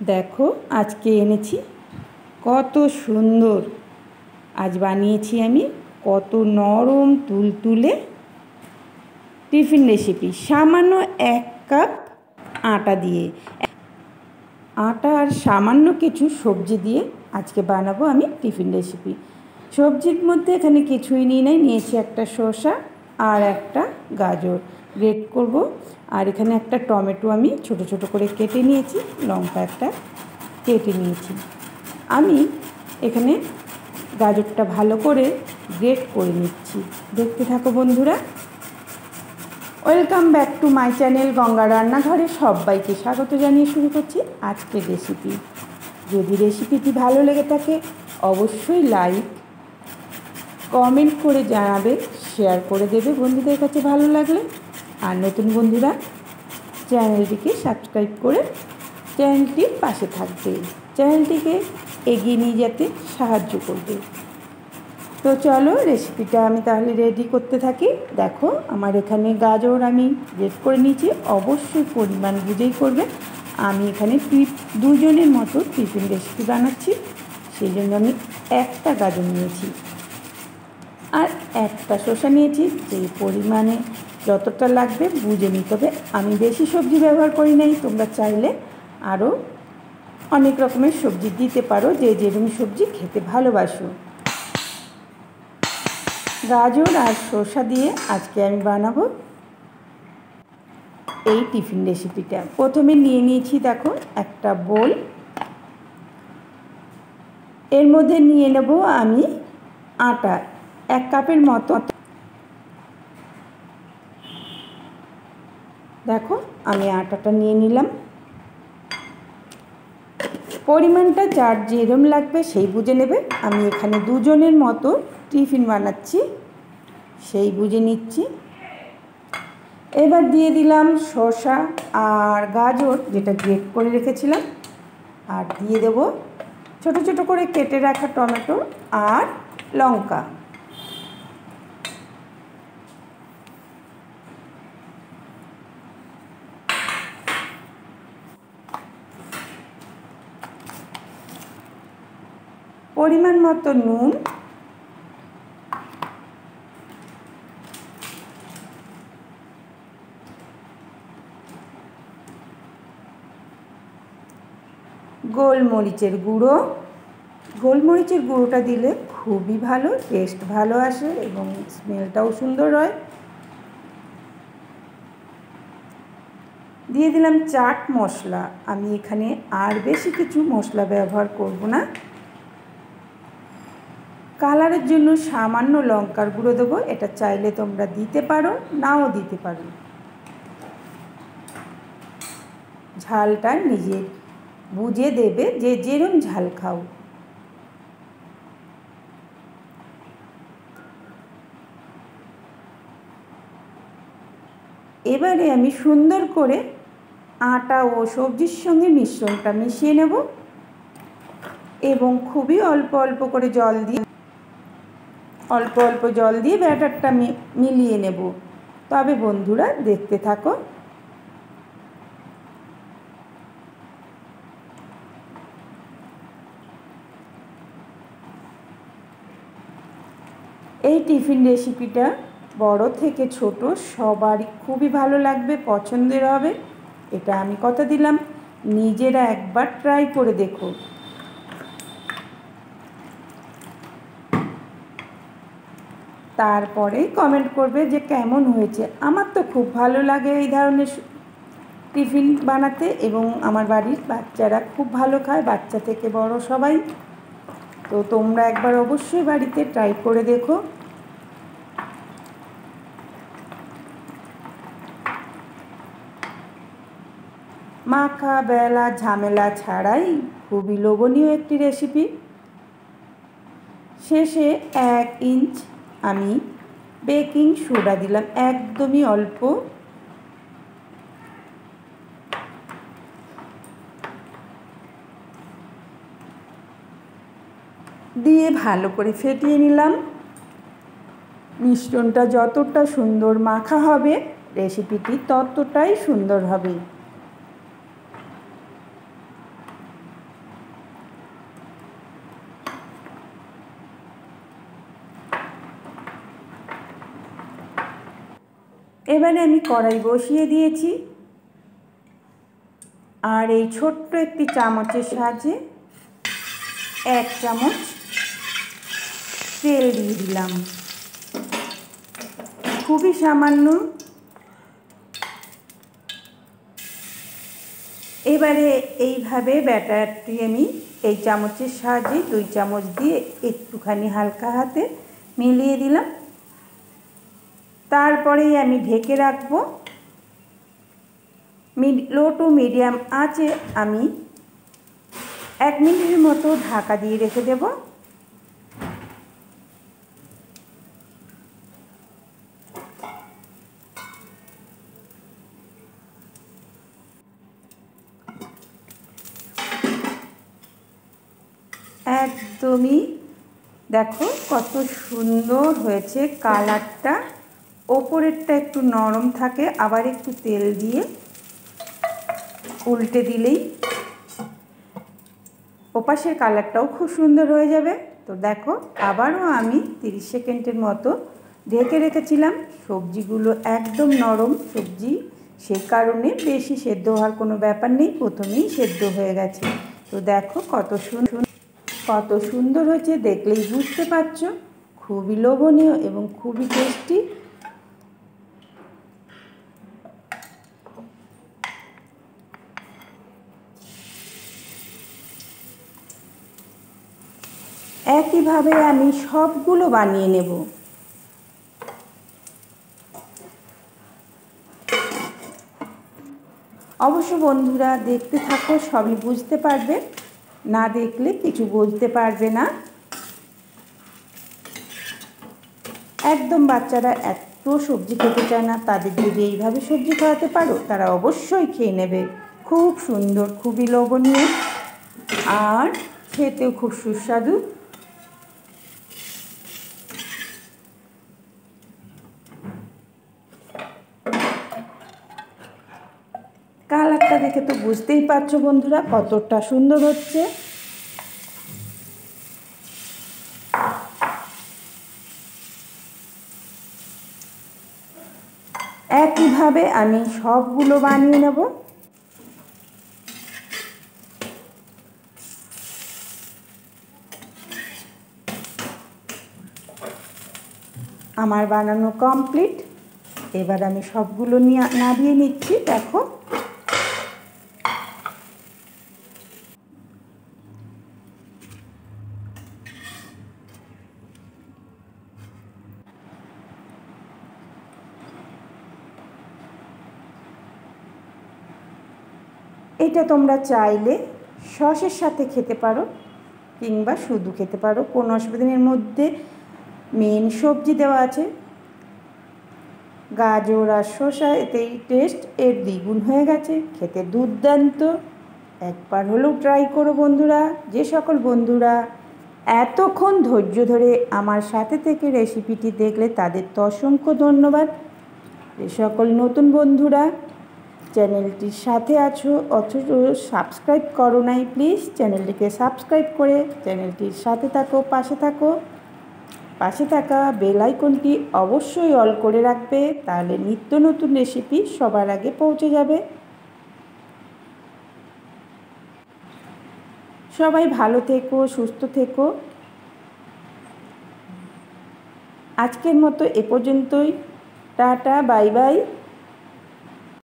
দেখো আজকে এনেছি কত সুন্দর। আজ বানিয়েছি আমি কত নরম তুলতুলে টিফিন রেসিপি। সামান্য 1 কাপ আটা দিয়ে, আটা আর সামান্য কিছু সবজি দিয়ে আজকে বানাবো আমি টিফিন রেসিপি। সবজির মধ্যে এখানে কিছুই নিয়েছি একটা শসা আর একটা গাজর গ্রেট করব, আর এখানে একটা টমেটো আমি ছোট ছোট করে কেটে নিয়েছি, লঙ্কা একটা কেটে নিয়েছি। আমি এখানে গাজরটা ভালো করে গ্রেট করে নিচ্ছি। দেখতে থাকো বন্ধুরা। Welcome back to my channel Ganga রান্নাঘরে সবাইকে স্বাগত জানিয়ে শুরু করছি আজকের রেসিপি। যদি রেসিপিটি ভালো লেগে থাকে অবশ্যই লাইক কমেন্ট করে জানাবে, শেয়ার করে দেবে বন্ধুদের কাছে ভালো লাগলে। আর নতুন বন্ধুরা চ্যানেলটিকে সাবস্ক্রাইব করে চ্যানেলটির পাশে থাকবে, চ্যানেলটিকে এগিয়ে নিয়ে যেতে সাহায্য করবে। তো চলো রেসিপিটা আমি তাহলে রেডি করতে থাকি। দেখো আমার এখানে গাজর আমি গ্রেট করে নিয়েছি, অবশ্যই পরিমাণ বুঝেই করবে। আমি এখানে দুজনের মতো টিফিন রেসিপি বানাচ্ছি, সেই জন্য আমি একটা গাজর নিয়েছি আর একটা শসা নিয়েছি। যে পরিমাণে যতটা লাগবে বুঝে নিতে হবে। আমি বেশি সবজি ব্যবহার করি নাই, তোমরা চাইলে আরও অনেক রকমের সবজি দিতে পারো, যে যেরকম সবজি খেতে ভালোবাসো। গাজর আর শসা দিয়ে আজকে আমি বানাবো এই টিফিন রেসিপিটা। প্রথমে নিয়ে নিয়েছি দেখো একটা বোল, এর মধ্যে নিয়ে নেব আমি আটা 1 কাপের মতো। দেখো আমি আটাটা নিয়ে নিলাম। পরিমাণটা যার যেরকম লাগবে সেই বুঝে নেবে। আমি এখানে দুজনের মতো টিফিন বানাচ্ছি, সেই বুঝে নিচ্ছি। এবার দিয়ে দিলাম শসা আর গাজর যেটা গ্রেট করে রেখেছিলাম, আর দিয়ে দেব ছোট ছোট করে কেটে রাখা টমেটো আর লঙ্কা। পরিমাণ মতো নুন, গোলমরিচের গুঁড়ো। গোলমরিচের গুঁড়োটা দিলে খুবই ভালো, টেস্ট ভালো আসে এবং স্মেলটাও সুন্দর হয়। দিয়ে দিলাম চাট মশলা। আমি এখানে আর বেশি কিছু মশলা ব্যবহার করব না। কালারের জন্য সামান্য লঙ্কার গুঁড়ো দেবো, এটা চাইলে তোমরা দিতে পারো, নাও দিতে পারো। ঝালটা নিজের বুঝে দেবে, যে যেরকম ঝাল খাও। এবারে আমি সুন্দর করে আটা ও সবজির সঙ্গে মিশ্রণটা মিশিয়ে নেব এবং খুবই অল্প অল্প করে জল দিয়ে ব্যাটারটা মিলিয়ে নেব। তবে বন্ধুরা দেখতে থাকো। এই টিফিন রেসিপিটা বড় থেকে ছোট সবারই খুবই ভালো লাগবে, পছন্দের হবে, এটা আমি কথা দিলাম। নিজেরা একবার ট্রাই করে দেখো। তারপরে কমেন্ট করবে যে কেমন হয়েছে। আমার তো খুব ভালো লাগে এই ধরনের টিফিন বানাতে, এবং আমার বাড়ির বাচ্চারা খুব ভালো খায়, বাচ্চা থেকে বড় সবাই। তো তোমরা একবার অবশ্যই বাড়িতে ট্রাই করে দেখো। মাখা বেলা ঝামেলা ছাড়াই খুবই লোভনীয় একটি রেসিপি। শেষে 1 ইঞ্চ আমি বেকিং সোডা দিলাম, একদমই অল্প। দিয়ে ভালো করে ফেটিয়ে নিলাম। মিশ্রণটা যতটা সুন্দর মাখা হবে রেসিপিটি ততটাই সুন্দর হবে। এবারে আমি কড়াই বসিয়ে দিয়েছি আর এই ছোট্ট একটি চামচের সাহায্যে 1 চামচ তেল দিয়ে দিলাম, খুবই সামান্য। এবারে এইভাবে ব্যাটারটি আমি এই চামচের সাহায্যে 2 চামচ দিয়ে একটুখানি হালকা হাতে মিলিয়ে দিলাম। তারপরেই আমি ঢেকে রাখবো। লো টু মিডিয়াম আঁচে আমি 1 মিনিটের মতো ঢাকা দিয়ে রেখে দেব। একদমই দেখো কত সুন্দর হয়েছে কালারটা। ওপরেরটা একটু নরম থাকে, আবার একটু তেল দিয়ে উল্টে দিলেই ওপাশের কালারটাও খুব সুন্দর হয়ে যাবে। তো দেখো আবারও আমি 30 সেকেন্ডের মতো ঢেকে রেখেছিলাম। সবজিগুলো একদম নরম সবজি, সেই কারণে বেশি সেদ্ধ হওয়ার কোনো ব্যাপার নেই, প্রথমেই সেদ্ধ হয়ে গেছে। তো দেখো কত সুন্দর হয়েছে, দেখলেই বুঝতে পারছো। খুবই লোভনীয় এবং খুবই টেস্টি। একইভাবে আমি সবগুলো বানিয়ে নেব। অবশ্য বন্ধুরা দেখতে থাকো, সবই বুঝতে পারবে, না দেখলে কিছু বুঝতে পারবে না। একদম বাচ্চারা এত সবজি খেতে চায় না, তাদের যদি এইভাবে সবজি খাওয়াতে পারো তারা অবশ্যই খেয়ে নেবে। খুব সুন্দর, খুবই লোভনীয় আর খেতেও খুব সুস্বাদু। কালারটা দেখে তো বুঝতেই পারছো বন্ধুরা কতটা সুন্দর হচ্ছে। একইভাবে আমি সবগুলো বানিয়ে নেব। আমার বানানো কমপ্লিট। এবার আমি সবগুলো নাড়িয়ে নিচ্ছি। দেখো এটা তোমরা চাইলে সসের সাথে খেতে পারো কিংবা শুধু খেতে পারো, কোনো অসুবিধা নেই। এর মধ্যে মেন সবজি দেওয়া আছে গাজর আর শসা, এতেই টেস্ট এর দ্বিগুণ হয়ে গেছে, খেতে দুর্দান্ত। একবার হলেও ট্রাই করো বন্ধুরা। যে সকল বন্ধুরা এতক্ষণ ধৈর্য ধরে আমার সাথে থেকে রেসিপিটি দেখলে তাদের তো অসংখ্য ধন্যবাদ। যে সকল নতুন বন্ধুরা চ্যানেলটির সাথে আছো অথচ সাবস্ক্রাইব করো নাই, প্লিজ চ্যানেলটিকে সাবস্ক্রাইব করে চ্যানেলটির সাথে থাকো, পাশে থাকা বেল আইকনটি অবশ্যই অল করে রাখবে, তাহলে নিত্য নতুন রেসিপি সবার আগে পৌঁছে যাবে। সবাই ভালো থেকো, সুস্থ থেকো। আজকের মতো এ পর্যন্তই। Tata, bye bye.